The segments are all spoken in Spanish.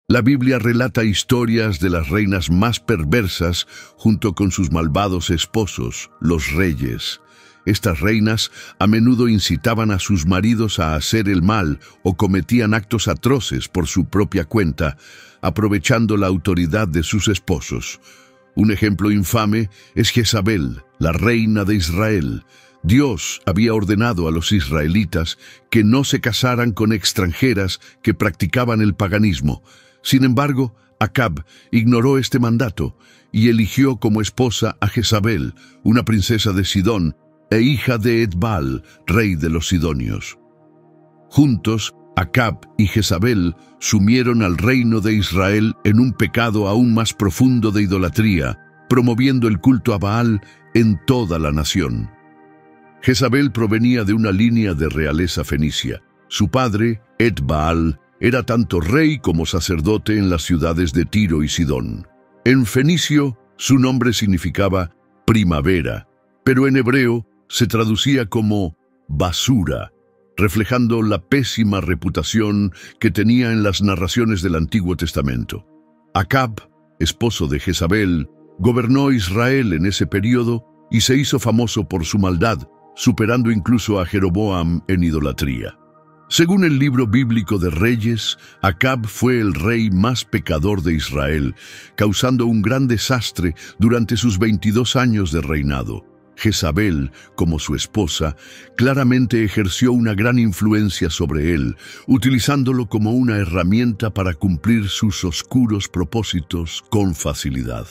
La Biblia relata historias de las reinas más perversas junto con sus malvados esposos, los reyes. Estas reinas a menudo incitaban a sus maridos a hacer el mal o cometían actos atroces por su propia cuenta, aprovechando la autoridad de sus esposos. Un ejemplo infame es Jezabel, la reina de Israel. Dios había ordenado a los israelitas que no se casaran con extranjeras que practicaban el paganismo. Sin embargo, Acab ignoró este mandato y eligió como esposa a Jezabel, una princesa de Sidón e hija de Etbaal, rey de los sidonios. Juntos, Acab y Jezabel sumieron al reino de Israel en un pecado aún más profundo de idolatría, promoviendo el culto a Baal en toda la nación. Jezabel provenía de una línea de realeza fenicia. Su padre, Etbaal, era tanto rey como sacerdote en las ciudades de Tiro y Sidón. En fenicio, su nombre significaba primavera, pero en hebreo se traducía como basura, reflejando la pésima reputación que tenía en las narraciones del Antiguo Testamento. Acab, esposo de Jezabel, gobernó Israel en ese periodo y se hizo famoso por su maldad, superando incluso a Jeroboam en idolatría. Según el libro bíblico de Reyes, Acab fue el rey más pecador de Israel, causando un gran desastre durante sus 22 años de reinado. Jezabel, como su esposa, claramente ejerció una gran influencia sobre él, utilizándolo como una herramienta para cumplir sus oscuros propósitos con facilidad.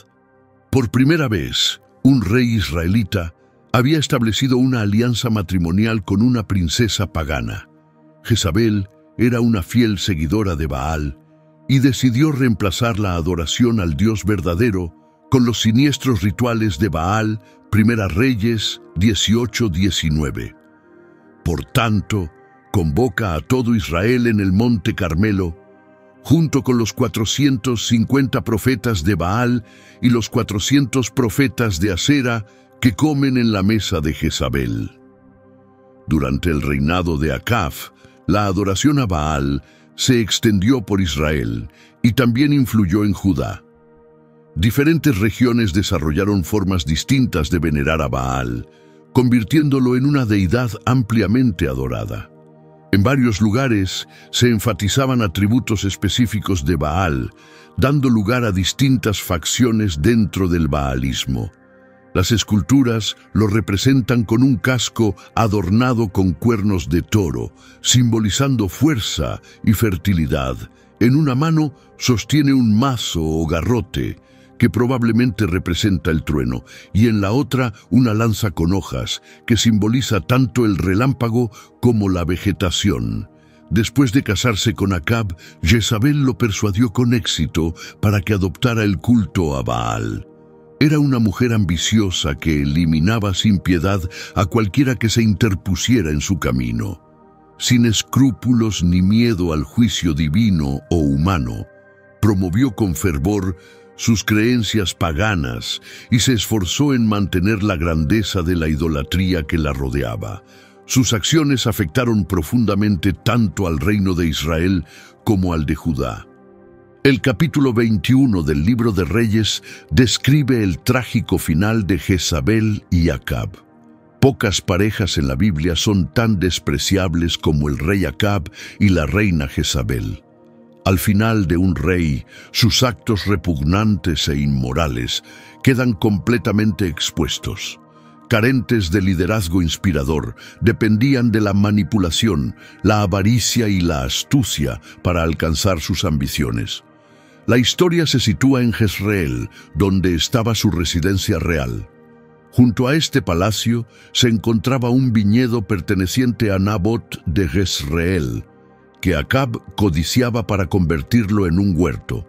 Por primera vez, un rey israelita había establecido una alianza matrimonial con una princesa pagana. Jezabel era una fiel seguidora de Baal y decidió reemplazar la adoración al Dios verdadero con los siniestros rituales de Baal, Primera Reyes 18:19. Por tanto, convoca a todo Israel en el monte Carmelo, junto con los 450 profetas de Baal y los 400 profetas de Asera que comen en la mesa de Jezabel. Durante el reinado de Acab, la adoración a Baal se extendió por Israel y también influyó en Judá. Diferentes regiones desarrollaron formas distintas de venerar a Baal, convirtiéndolo en una deidad ampliamente adorada. En varios lugares se enfatizaban atributos específicos de Baal, dando lugar a distintas facciones dentro del baalismo. Las esculturas lo representan con un casco adornado con cuernos de toro, simbolizando fuerza y fertilidad. En una mano sostiene un mazo o garrote, que probablemente representa el trueno, y en la otra una lanza con hojas, que simboliza tanto el relámpago como la vegetación. Después de casarse con Acab, Jezabel lo persuadió con éxito para que adoptara el culto a Baal. Era una mujer ambiciosa que eliminaba sin piedad a cualquiera que se interpusiera en su camino. Sin escrúpulos ni miedo al juicio divino o humano, promovió con fervor sus creencias paganas y se esforzó en mantener la grandeza de la idolatría que la rodeaba. Sus acciones afectaron profundamente tanto al reino de Israel como al de Judá. El capítulo 21 del libro de Reyes describe el trágico final de Jezabel y Acab. Pocas parejas en la Biblia son tan despreciables como el rey Acab y la reina Jezabel. Al final de un rey, sus actos repugnantes e inmorales quedan completamente expuestos. Carentes de liderazgo inspirador, dependían de la manipulación, la avaricia y la astucia para alcanzar sus ambiciones. La historia se sitúa en Jezreel, donde estaba su residencia real. Junto a este palacio se encontraba un viñedo perteneciente a Nabot de Jezreel, que Acab codiciaba para convertirlo en un huerto.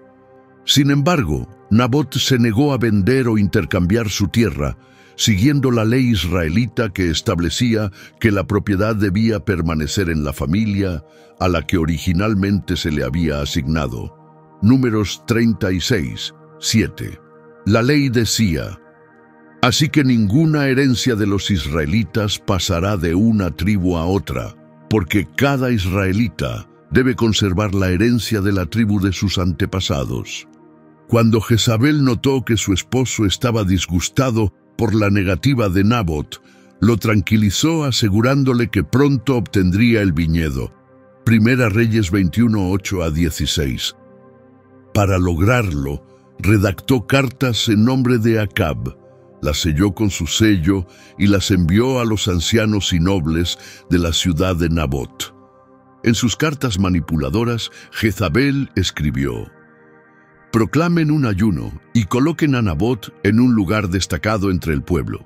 Sin embargo, Nabot se negó a vender o intercambiar su tierra, siguiendo la ley israelita que establecía que la propiedad debía permanecer en la familia a la que originalmente se le había asignado. Números 36:7. La ley decía: así que ninguna herencia de los israelitas pasará de una tribu a otra, porque cada israelita debe conservar la herencia de la tribu de sus antepasados. Cuando Jezabel notó que su esposo estaba disgustado por la negativa de Nabot, lo tranquilizó asegurándole que pronto obtendría el viñedo. Primera Reyes 21, 8 a 16. Para lograrlo, redactó cartas en nombre de Acab, las selló con su sello y las envió a los ancianos y nobles de la ciudad de Nabot. En sus cartas manipuladoras, Jezabel escribió: proclamen un ayuno y coloquen a Nabot en un lugar destacado entre el pueblo.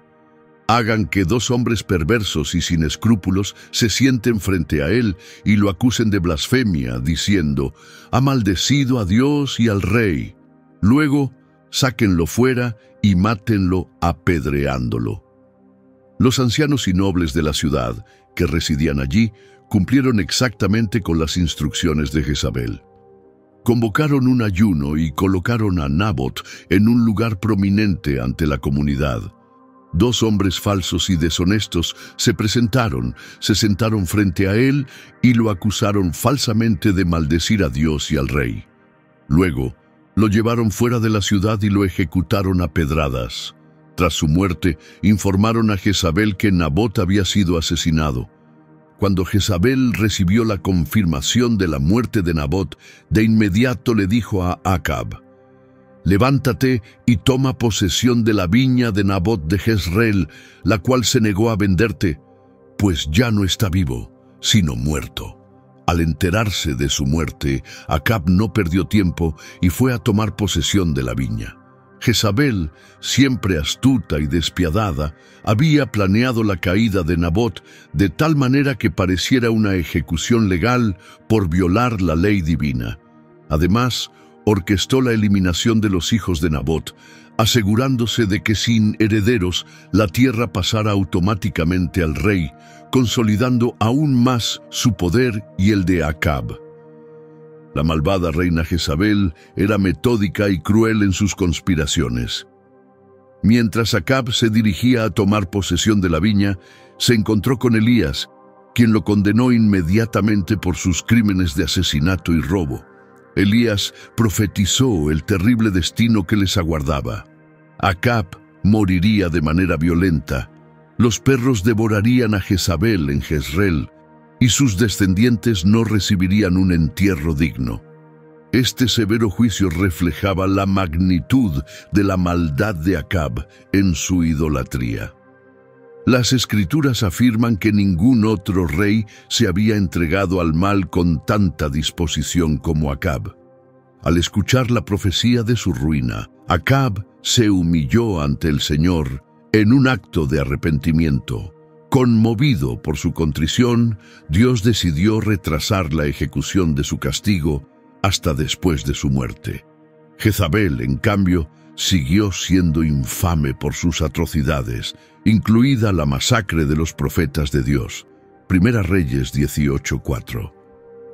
Hagan que 2 hombres perversos y sin escrúpulos se sienten frente a él y lo acusen de blasfemia, diciendo: ha maldecido a Dios y al rey. Luego, sáquenlo fuera y mátenlo apedreándolo. Los ancianos y nobles de la ciudad, que residían allí, cumplieron exactamente con las instrucciones de Jezabel. Convocaron un ayuno y colocaron a Nabot en un lugar prominente ante la comunidad. 2 hombres falsos y deshonestos se presentaron, se sentaron frente a él y lo acusaron falsamente de maldecir a Dios y al rey. Luego, lo llevaron fuera de la ciudad y lo ejecutaron a pedradas. Tras su muerte, informaron a Jezabel que Nabot había sido asesinado. Cuando Jezabel recibió la confirmación de la muerte de Nabot, de inmediato le dijo a Acab: levántate y toma posesión de la viña de Nabot de Jezreel, la cual se negó a venderte, pues ya no está vivo, sino muerto. Al enterarse de su muerte, Acab no perdió tiempo y fue a tomar posesión de la viña. Jezabel, siempre astuta y despiadada, había planeado la caída de Nabot de tal manera que pareciera una ejecución legal por violar la ley divina. Además, orquestó la eliminación de los hijos de Nabot, asegurándose de que sin herederos la tierra pasara automáticamente al rey, consolidando aún más su poder y el de Acab. La malvada reina Jezabel era metódica y cruel en sus conspiraciones. Mientras Acab se dirigía a tomar posesión de la viña, se encontró con Elías, quien lo condenó inmediatamente por sus crímenes de asesinato y robo. Elías profetizó el terrible destino que les aguardaba. Acab moriría de manera violenta. Los perros devorarían a Jezabel en Jezreel, y sus descendientes no recibirían un entierro digno. Este severo juicio reflejaba la magnitud de la maldad de Acab en su idolatría. Las Escrituras afirman que ningún otro rey se había entregado al mal con tanta disposición como Acab. Al escuchar la profecía de su ruina, Acab se humilló ante el Señor en un acto de arrepentimiento. Conmovido por su contrición, Dios decidió retrasar la ejecución de su castigo hasta después de su muerte. Jezabel, en cambio, siguió siendo infame por sus atrocidades, incluida la masacre de los profetas de Dios. Primera Reyes 18:4.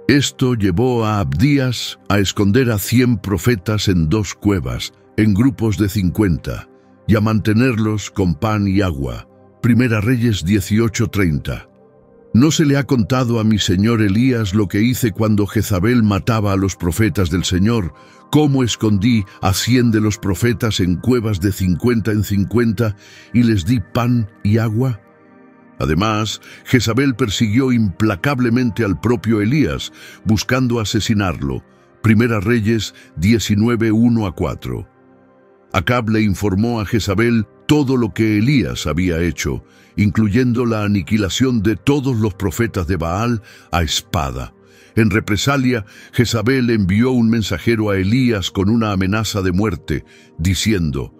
Esto llevó a Abdías a esconder a 100 profetas en 2 cuevas, en grupos de 50, y a mantenerlos con pan y agua. Primera Reyes 18:30. ¿No se le ha contado a mi señor Elías lo que hice cuando Jezabel mataba a los profetas del Señor? ¿Cómo escondí a 100 de los profetas en cuevas de 50 en 50 y les di pan y agua? Además, Jezabel persiguió implacablemente al propio Elías, buscando asesinarlo. Primera Reyes 19:1-4. Acab le informó a Jezabel todo lo que Elías había hecho, incluyendo la aniquilación de todos los profetas de Baal a espada. En represalia, Jezabel envió un mensajero a Elías con una amenaza de muerte, diciendo: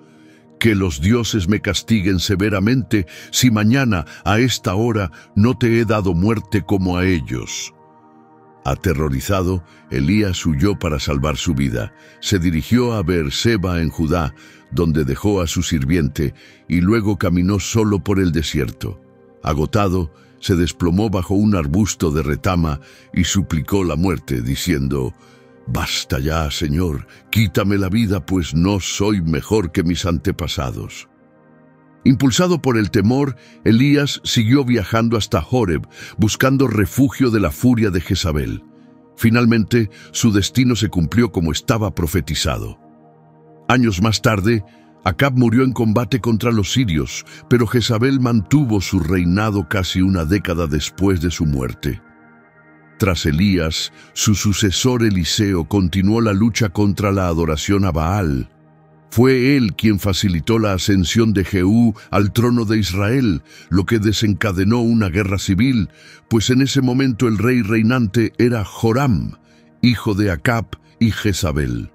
«Que los dioses me castiguen severamente si mañana a esta hora no te he dado muerte como a ellos». Aterrorizado, Elías huyó para salvar su vida. Se dirigió a Beerseba en Judá, donde dejó a su sirviente, y luego caminó solo por el desierto. Agotado, se desplomó bajo un arbusto de retama y suplicó la muerte, diciendo: «Basta ya, Señor, quítame la vida, pues no soy mejor que mis antepasados». Impulsado por el temor, Elías siguió viajando hasta Horeb, buscando refugio de la furia de Jezabel. Finalmente, su destino se cumplió como estaba profetizado. Años más tarde, Acab murió en combate contra los sirios, pero Jezabel mantuvo su reinado casi una década después de su muerte. Tras Elías, su sucesor Eliseo continuó la lucha contra la adoración a Baal. Fue él quien facilitó la ascensión de Jehú al trono de Israel, lo que desencadenó una guerra civil, pues en ese momento el rey reinante era Joram, hijo de Acab y Jezabel.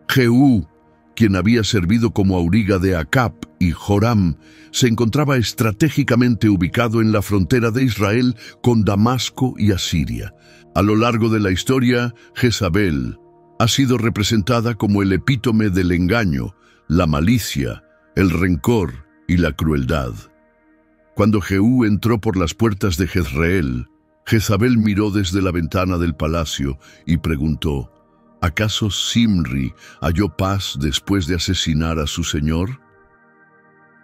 Jehú, quien había servido como auriga de Acab y Joram, se encontraba estratégicamente ubicado en la frontera de Israel con Damasco y Asiria. A lo largo de la historia, Jezabel ha sido representada como el epítome del engaño, la malicia, el rencor y la crueldad. Cuando Jehú entró por las puertas de Jezreel, Jezabel miró desde la ventana del palacio y preguntó: ¿acaso Zimri halló paz después de asesinar a su señor?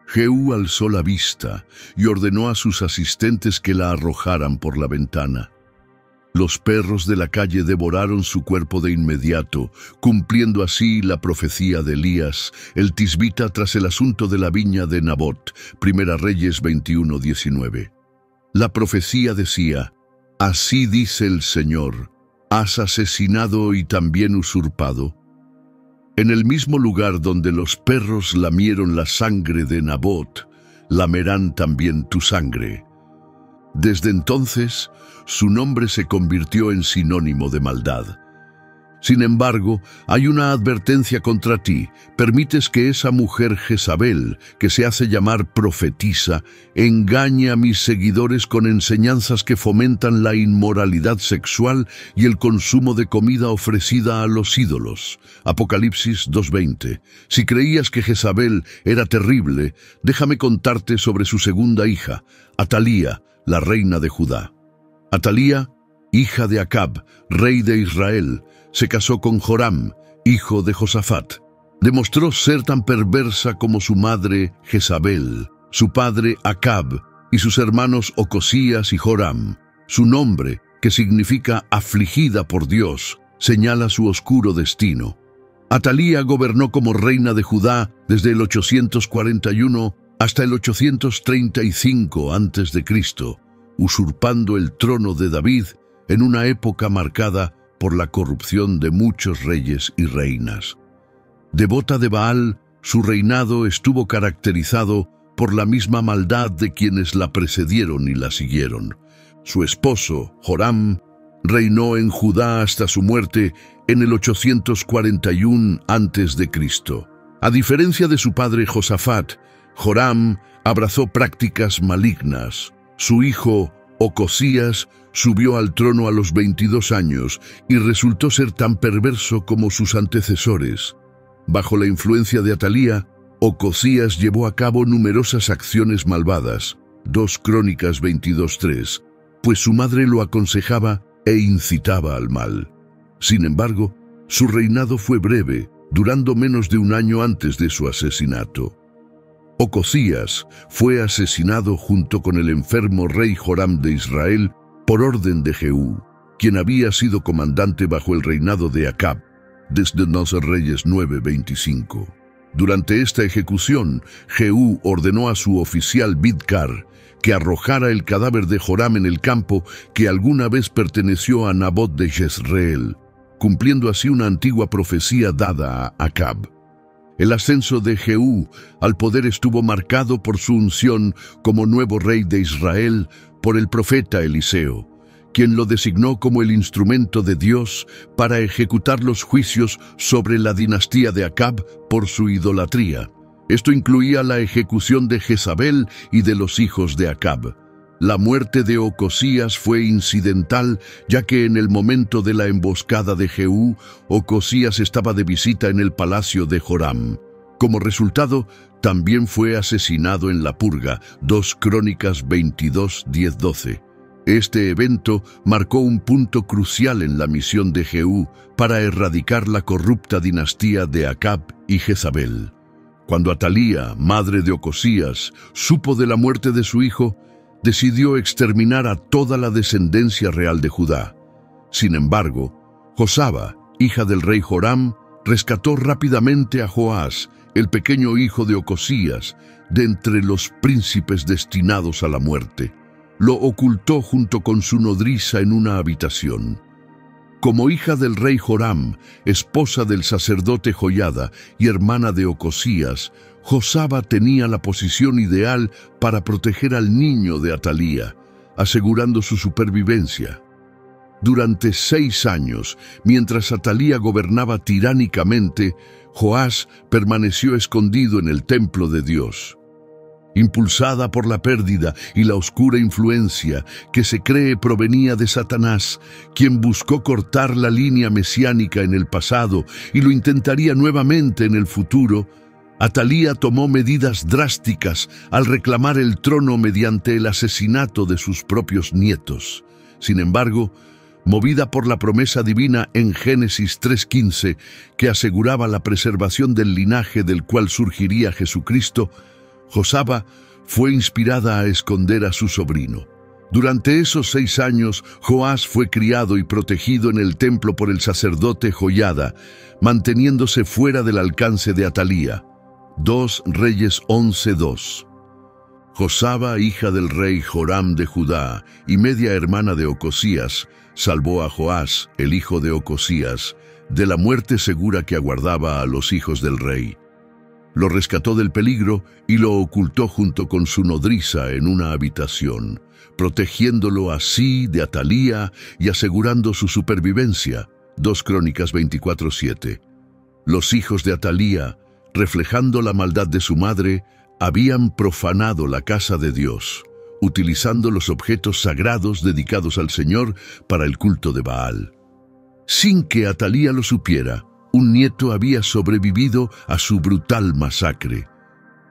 Jehú alzó la vista y ordenó a sus asistentes que la arrojaran por la ventana. Los perros de la calle devoraron su cuerpo de inmediato, cumpliendo así la profecía de Elías, el tisbita, tras el asunto de la viña de Nabot, Primera Reyes 21:19. La profecía decía: así dice el Señor, ¿has asesinado y también usurpado? En el mismo lugar donde los perros lamieron la sangre de Nabot, lamerán también tu sangre. Desde entonces, su nombre se convirtió en sinónimo de maldad. Sin embargo, hay una advertencia contra ti. Permites que esa mujer Jezabel, que se hace llamar profetisa, engañe a mis seguidores con enseñanzas que fomentan la inmoralidad sexual y el consumo de comida ofrecida a los ídolos. Apocalipsis 2:20. Si creías que Jezabel era terrible, déjame contarte sobre su segunda hija, Atalía, la reina de Judá. Atalía, hija de Acab, rey de Israel, se casó con Joram, hijo de Josafat. Demostró ser tan perversa como su madre Jezabel, su padre Acab y sus hermanos Ocosías y Joram. Su nombre, que significa afligida por Dios, señala su oscuro destino. Atalía gobernó como reina de Judá desde el 841 hasta el 835 a.C., usurpando el trono de David en una época marcada por la corrupción de muchos reyes y reinas. Devota de Baal, su reinado estuvo caracterizado por la misma maldad de quienes la precedieron y la siguieron. Su esposo, Joram, reinó en Judá hasta su muerte en el 841 a.C. A diferencia de su padre Josafat, Joram abrazó prácticas malignas. Su hijo, Ocosías, subió al trono a los 22 años y resultó ser tan perverso como sus antecesores. Bajo la influencia de Atalía, Ocosías llevó a cabo numerosas acciones malvadas, 2 Crónicas 22:3, pues su madre lo aconsejaba e incitaba al mal. Sin embargo, su reinado fue breve, durando menos de un año antes de su asesinato. Ocosías fue asesinado junto con el enfermo rey Joram de Israel por orden de Jehú, quien había sido comandante bajo el reinado de Acab, desde 2 Reyes 9:25. Durante esta ejecución, Jehú ordenó a su oficial Bidkar que arrojara el cadáver de Joram en el campo que alguna vez perteneció a Nabot de Jezreel, cumpliendo así una antigua profecía dada a Acab. El ascenso de Jehú al poder estuvo marcado por su unción como nuevo rey de Israel por el profeta Eliseo, quien lo designó como el instrumento de Dios para ejecutar los juicios sobre la dinastía de Acab por su idolatría. Esto incluía la ejecución de Jezabel y de los hijos de Acab. La muerte de Ocosías fue incidental, ya que en el momento de la emboscada de Jehú, Ocosías estaba de visita en el palacio de Joram. Como resultado, también fue asesinado en la purga, 2 Crónicas 22:10-12. Este evento marcó un punto crucial en la misión de Jehú para erradicar la corrupta dinastía de Acab y Jezabel. Cuando Atalía, madre de Ocosías, supo de la muerte de su hijo, decidió exterminar a toda la descendencia real de Judá. Sin embargo, Josaba, hija del rey Joram, rescató rápidamente a Joás, el pequeño hijo de Ocosías, de entre los príncipes destinados a la muerte. Lo ocultó junto con su nodriza en una habitación. Como hija del rey Joram, esposa del sacerdote Joiada y hermana de Ocosías, Josaba tenía la posición ideal para proteger al niño de Atalía, asegurando su supervivencia. Durante 6 años, mientras Atalía gobernaba tiránicamente, Joás permaneció escondido en el templo de Dios. Impulsada por la pérdida y la oscura influencia que se cree provenía de Satanás, quien buscó cortar la línea mesiánica en el pasado y lo intentaría nuevamente en el futuro, Atalía tomó medidas drásticas al reclamar el trono mediante el asesinato de sus propios nietos. Sin embargo, movida por la promesa divina en Génesis 3:15, que aseguraba la preservación del linaje del cual surgiría Jesucristo, Josaba fue inspirada a esconder a su sobrino. Durante esos 6 años, Joás fue criado y protegido en el templo por el sacerdote Joiada, manteniéndose fuera del alcance de Atalía. 2 Reyes 11:2. Josaba, hija del rey Joram de Judá y media hermana de Ocosías, salvó a Joás, el hijo de Ocosías, de la muerte segura que aguardaba a los hijos del rey. Lo rescató del peligro y lo ocultó junto con su nodriza en una habitación, protegiéndolo así de Atalía y asegurando su supervivencia. 2 Crónicas 24:7. Los hijos de Atalía, reflejando la maldad de su madre, habían profanado la casa de Dios, utilizando los objetos sagrados dedicados al Señor para el culto de Baal. Sin que Atalía lo supiera, un nieto había sobrevivido a su brutal masacre.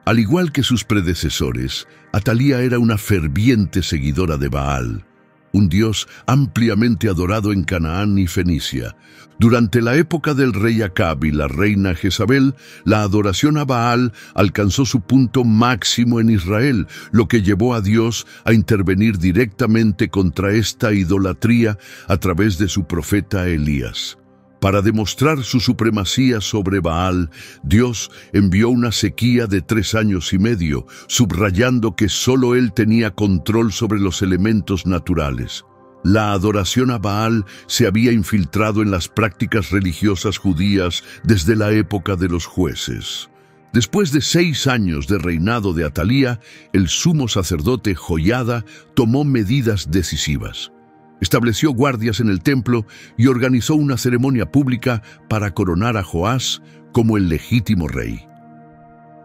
Al igual que sus predecesores, Atalía era una ferviente seguidora de Baal, un dios ampliamente adorado en Canaán y Fenicia. Durante la época del rey Acab y la reina Jezabel, la adoración a Baal alcanzó su punto máximo en Israel, lo que llevó a Dios a intervenir directamente contra esta idolatría a través de su profeta Elías. Para demostrar su supremacía sobre Baal, Dios envió una sequía de 3 años y medio, subrayando que solo él tenía control sobre los elementos naturales. La adoración a Baal se había infiltrado en las prácticas religiosas judías desde la época de los jueces. Después de 6 años de reinado de Atalía, el sumo sacerdote Joiada tomó medidas decisivas. Estableció guardias en el templo y organizó una ceremonia pública para coronar a Joás como el legítimo rey.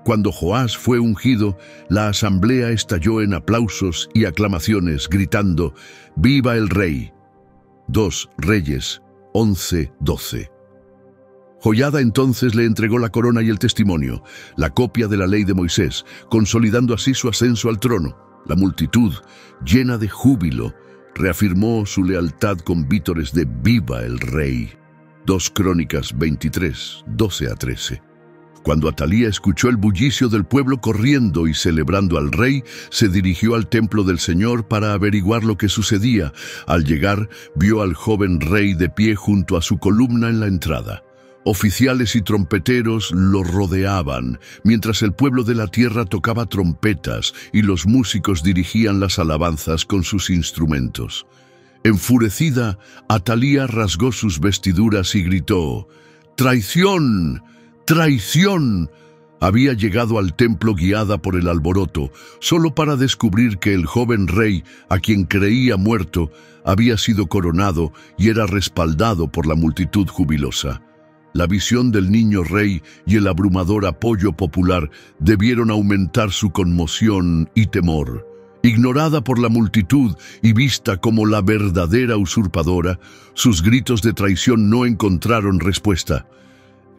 Cuando Joás fue ungido, la asamblea estalló en aplausos y aclamaciones, gritando: ¡Viva el rey! 2 Reyes 11:12. Joiada entonces le entregó la corona y el testimonio, la copia de la ley de Moisés, consolidando así su ascenso al trono. La multitud, llena de júbilo, reafirmó su lealtad con vítores de ¡Viva el rey! 2 Crónicas 23:12-13. Cuando Atalía escuchó el bullicio del pueblo corriendo y celebrando al rey, se dirigió al templo del Señor para averiguar lo que sucedía. Al llegar, vio al joven rey de pie junto a su columna en la entrada. Oficiales y trompeteros lo rodeaban, mientras el pueblo de la tierra tocaba trompetas y los músicos dirigían las alabanzas con sus instrumentos. Enfurecida, Atalía rasgó sus vestiduras y gritó: ¡Traición! ¡Traición! Había llegado al templo guiada por el alboroto, solo para descubrir que el joven rey, a quien creía muerto, había sido coronado y era respaldado por la multitud jubilosa. La visión del niño rey y el abrumador apoyo popular debieron aumentar su conmoción y temor. Ignorada por la multitud y vista como la verdadera usurpadora, sus gritos de traición no encontraron respuesta.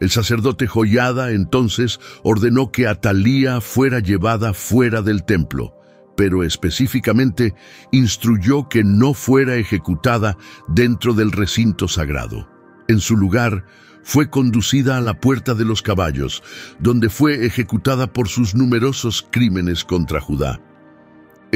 El sacerdote Joiada entonces ordenó que Atalía fuera llevada fuera del templo, pero específicamente instruyó que no fuera ejecutada dentro del recinto sagrado. En su lugar, fue conducida a la Puerta de los Caballos, donde fue ejecutada por sus numerosos crímenes contra Judá.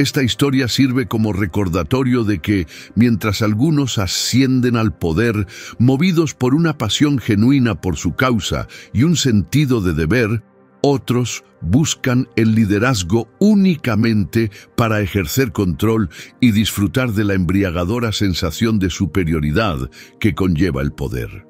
Esta historia sirve como recordatorio de que, mientras algunos ascienden al poder, movidos por una pasión genuina por su causa y un sentido de deber, otros buscan el liderazgo únicamente para ejercer control y disfrutar de la embriagadora sensación de superioridad que conlleva el poder.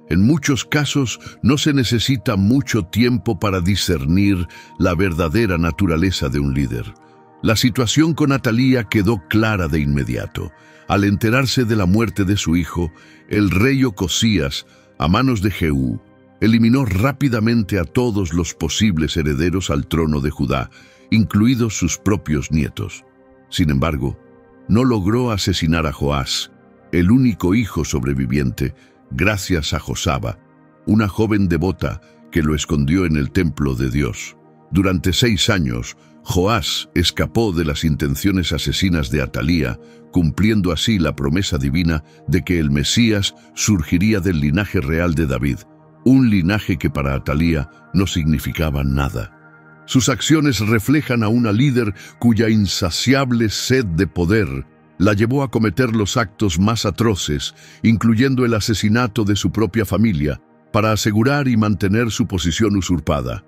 En muchos casos no se necesita mucho tiempo para discernir la verdadera naturaleza de un líder. La situación con Atalía quedó clara de inmediato. Al enterarse de la muerte de su hijo, el rey Ocosías, a manos de Jehú, eliminó rápidamente a todos los posibles herederos al trono de Judá, incluidos sus propios nietos. Sin embargo, no logró asesinar a Joás, el único hijo sobreviviente, gracias a Josaba, una joven devota que lo escondió en el templo de Dios. Durante 6 años, Joás escapó de las intenciones asesinas de Atalía, cumpliendo así la promesa divina de que el Mesías surgiría del linaje real de David, un linaje que para Atalía no significaba nada. Sus acciones reflejan a una líder cuya insaciable sed de poder la llevó a cometer los actos más atroces, incluyendo el asesinato de su propia familia, para asegurar y mantener su posición usurpada.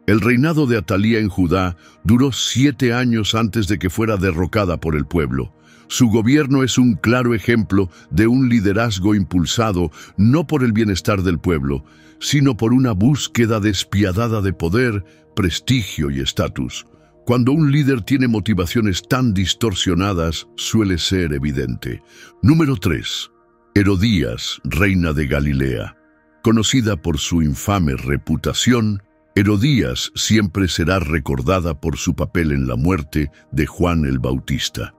El reinado de Atalía en Judá duró 7 años antes de que fuera derrocada por el pueblo. Su gobierno es un claro ejemplo de un liderazgo impulsado no por el bienestar del pueblo, sino por una búsqueda despiadada de poder, prestigio y estatus. Cuando un líder tiene motivaciones tan distorsionadas, suele ser evidente. Número 3. Herodías, reina de Galilea. Conocida por su infame reputación, Herodías siempre será recordada por su papel en la muerte de Juan el Bautista.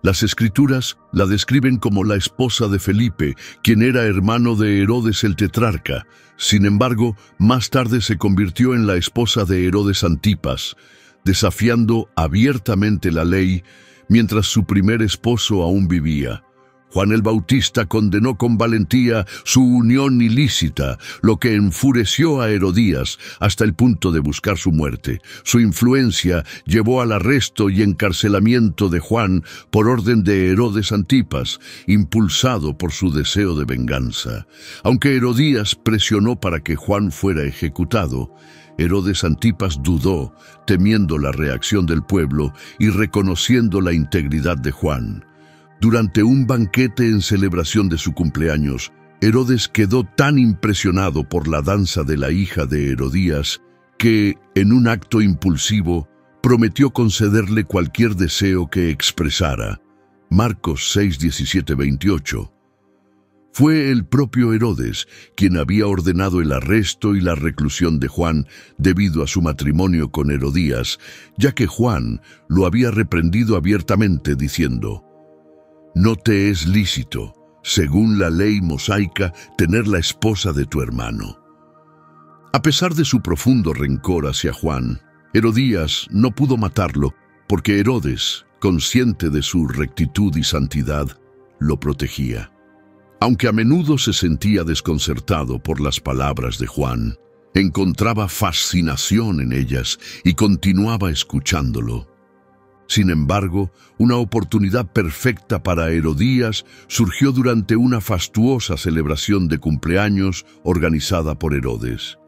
Las Escrituras la describen como la esposa de Felipe, quien era hermano de Herodes el tetrarca. Sin embargo, más tarde se convirtió en la esposa de Herodes Antipas, desafiando abiertamente la ley mientras su primer esposo aún vivía. Juan el Bautista condenó con valentía su unión ilícita, lo que enfureció a Herodías hasta el punto de buscar su muerte. Su influencia llevó al arresto y encarcelamiento de Juan por orden de Herodes Antipas, impulsado por su deseo de venganza. Aunque Herodías presionó para que Juan fuera ejecutado, Herodes Antipas dudó, temiendo la reacción del pueblo y reconociendo la integridad de Juan. Durante un banquete en celebración de su cumpleaños, Herodes quedó tan impresionado por la danza de la hija de Herodías que, en un acto impulsivo, prometió concederle cualquier deseo que expresara. Marcos 6, 17, 28. Fue el propio Herodes quien había ordenado el arresto y la reclusión de Juan debido a su matrimonio con Herodías, ya que Juan lo había reprendido abiertamente diciendo: «No te es lícito, según la ley mosaica, tener la esposa de tu hermano». A pesar de su profundo rencor hacia Juan, Herodías no pudo matarlo porque Herodes, consciente de su rectitud y santidad, lo protegía. Aunque a menudo se sentía desconcertado por las palabras de Juan, encontraba fascinación en ellas y continuaba escuchándolo. Sin embargo, una oportunidad perfecta para Herodías surgió durante una fastuosa celebración de cumpleaños organizada por Herodes.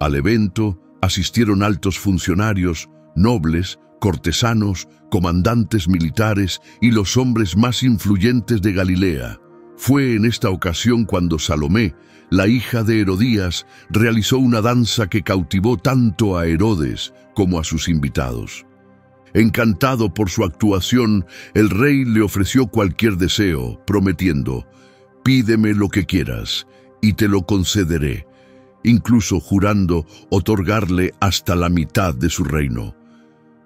Al evento asistieron altos funcionarios, nobles, cortesanos, comandantes militares y los hombres más influyentes de Galilea. Fue en esta ocasión cuando Salomé, la hija de Herodías, realizó una danza que cautivó tanto a Herodes como a sus invitados. Encantado por su actuación, el rey le ofreció cualquier deseo, prometiendo: «Pídeme lo que quieras, y te lo concederé», incluso jurando otorgarle hasta la mitad de su reino.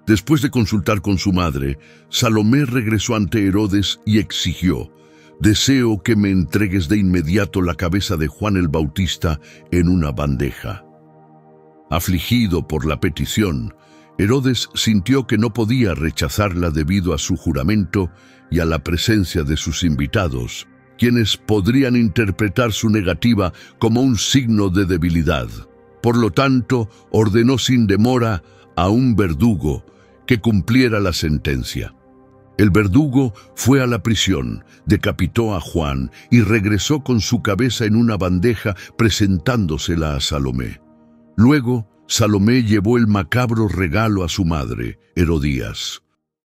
Después de consultar con su madre, Salomé regresó ante Herodes y exigió: «Deseo que me entregues de inmediato la cabeza de Juan el Bautista en una bandeja». Afligido por la petición, Herodes sintió que no podía rechazarla debido a su juramento y a la presencia de sus invitados, quienes podrían interpretar su negativa como un signo de debilidad. Por lo tanto, ordenó sin demora a un verdugo que cumpliera la sentencia. El verdugo fue a la prisión, decapitó a Juan y regresó con su cabeza en una bandeja presentándosela a Salomé. Luego, Salomé llevó el macabro regalo a su madre, Herodías.